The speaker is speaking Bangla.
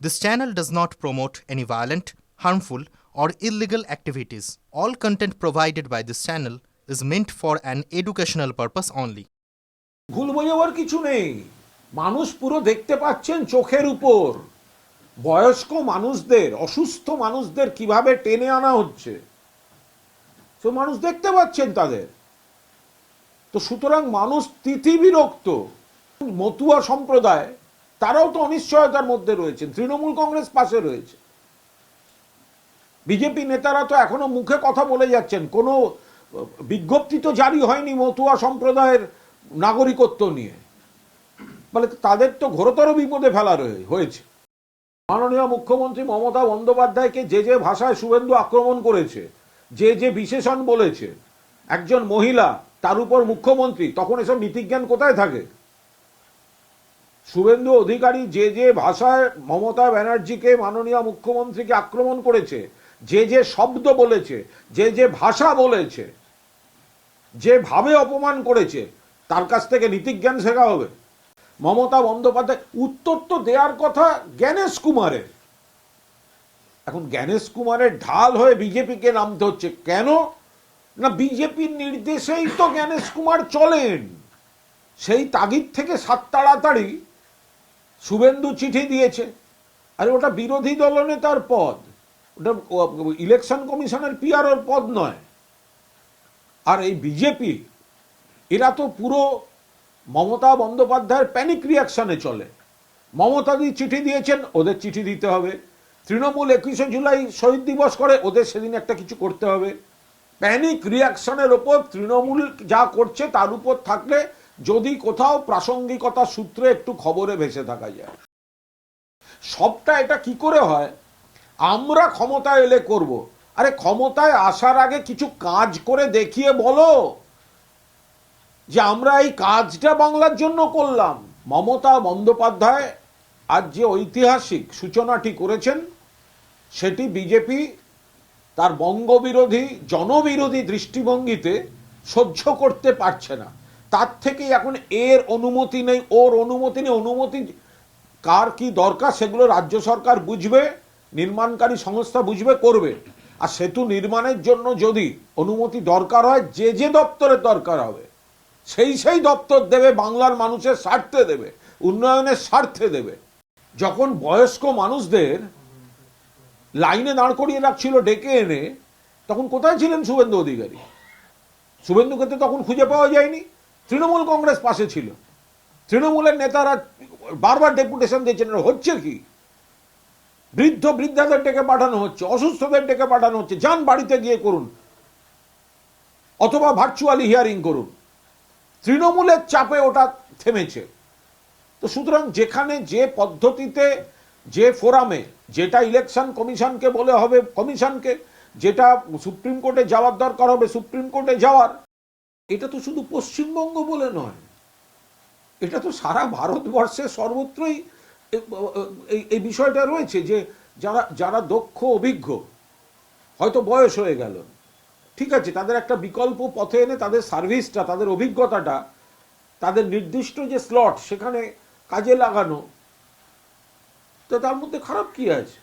This channel does not promote any violent, harmful, or illegal activities. All content provided by this channel is meant for an educational purpose only. ভুল বোঝাবার কিছু নেই। মানুষ পুরো দেখতে পাচ্ছেন চোখের উপর বয়স্ক মানুষদের, অসুস্থ মানুষদের কিভাবে টেনে আনা হচ্ছে, তো মানুষ দেখতে পাচ্ছেন তাদের। তো সুতরাং মানুষ তিথিবিরক্ত। মতুয়া সম্প্রদায় তারাও তো অনিশ্চয়তার মধ্যে রয়েছেন, তৃণমূল কংগ্রেস পাশে রয়েছে। বিজেপি নেতারা তো এখনো মুখে কথা বলে যাচ্ছেন, কোনো বিজ্ঞপ্তি তো জারি হয়নি মতুয়া সম্প্রদায়ের নাগরিকত্ব নিয়ে, বলে তাদের তো ঘোরতর বিপদে ফেলা হয়েছে। মাননীয় মুখ্যমন্ত্রী মমতা বন্দ্যোপাধ্যায়কে যে যে ভাষায় শুভেন্দু আক্রমণ করেছে, যে যে বিশেষণ বলেছে, একজন মহিলা তার উপর মুখ্যমন্ত্রী, তখন এসব নীতিজ্ঞান কোথায় থাকে? শুভেন্দু অধিকারী যে যে ভাষায় মমতা ব্যানার্জিকে, মাননীয় মুখ্যমন্ত্রীকে আক্রমণ করেছে, যে যে শব্দ বলেছে, যে যে ভাষা বলেছে, যেভাবে অপমান করেছে, তার কাছ থেকে নীতিজ্ঞান শেখা হবে? মমতা বন্দ্যোপাধ্যায় উত্তর তো দেওয়ার কথা জ্ঞানেশ কুমারের। এখন জ্ঞানেশ কুমারের ঢাল হয়ে বিজেপিকে নামতে হচ্ছে কেন? না, বিজেপির নির্দেশেই তো জ্ঞানেশ কুমার চলেন। সেই তাগিদ থেকে সাত তাড়াতাড়ি শুভেন্দু চিঠি দিয়েছে। আরে ওটা বিরোধী দলনেতার পদ, ওটা ইলেকশন কমিশনের পিআরওর পদ নয়। আর এই বিজেপি এরা তো পুরো মমতা বন্দ্যোপাধ্যায়ের প্যানিক রিয়াকশনে চলে। মমতাদি চিঠি দিয়েছেন, ওদের চিঠি দিতে হবে। তৃণমূল 21শে জুলাই শহীদ দিবস করে, ওদের সেদিন একটা কিছু করতে হবে। প্যানিক রিয়াকশনের ওপর তৃণমূল যা করছে তার উপর থাকলে যদি কোথাও প্রাসঙ্গিকতা সূত্রে একটু খবরে ভেসে থাকা যায়। সবটা এটা কি করে হয়? আমরা ক্ষমতায় এলে করব। আরে ক্ষমতায় আসার আগে কিছু কাজ করে দেখিয়ে বলো যে আমরা এই কাজটা বাংলার জন্য করলাম। মমতা বন্দ্যোপাধ্যায় আজ যে ঐতিহাসিক সূচনাটি করেছেন, সেটি বিজেপি তার বঙ্গবিরোধী, জনবিরোধী দৃষ্টিভঙ্গিতে সহ্য করতে পারছে না। তার থেকেই এখন এর অনুমতি নেই, ওর অনুমতি নেই। অনুমতি কার কি দরকার সেগুলো রাজ্য সরকার বুঝবে, নির্মাণকারী সংস্থা বুঝবে, করবে। আর সেতু নির্মাণের জন্য যদি অনুমতি দরকার হয়, যে যে দপ্তরের দরকার হবে সেই দপ্তর দেবে, বাংলার মানুষের স্বার্থে দেবে, উন্নয়নের স্বার্থে দেবে। যখন বয়স্ক মানুষদের লাইনে দাঁড় করিয়ে রাখছিল ডেকে এনে, তখন কোথায় ছিলেন শুভেন্দু অধিকারী? শুভেন্দুকে তো তখন খুঁজে পাওয়া যায়নি। তৃণমূল কংগ্রেস পাশে ছিল, তৃণমূলের নেতারা বারবার ডেপুটেশন দিয়েছেন। হচ্ছে কি? বৃদ্ধাদের ডেকে পাঠানো হচ্ছে, অসুস্থদের ডেকে পাঠানো হচ্ছে, যান বাড়িতে গিয়ে করুন, অথবা ভার্চুয়ালি হিয়ারিং করুন। তৃণমূলের চাপে ওটা থেমেছে। তো সুতরাং যেখানে যে পদ্ধতিতে, যে ফোরামে, যেটা ইলেকশন কমিশনকে বলে হবে কমিশনকে, যেটা সুপ্রিম কোর্টে যাওয়ার দরকার হবে সুপ্রিম কোর্টে যাওয়ার। এটা তো শুধু পশ্চিমবঙ্গ বলে নয়, এটা তো সারা ভারতবর্ষে সর্বত্রই এই বিষয়টা রয়েছে যে যারা দক্ষ, অভিজ্ঞ, হয়তো বয়স হয়ে গেল, ঠিক আছে, তাদের একটা বিকল্প পথে এনে তাদের সার্ভিসটা, তাদের অভিজ্ঞতাটা, তাদের নির্দিষ্ট যে স্লট সেখানে কাজে লাগানো, তো তার মধ্যে খারাপ কি আছে?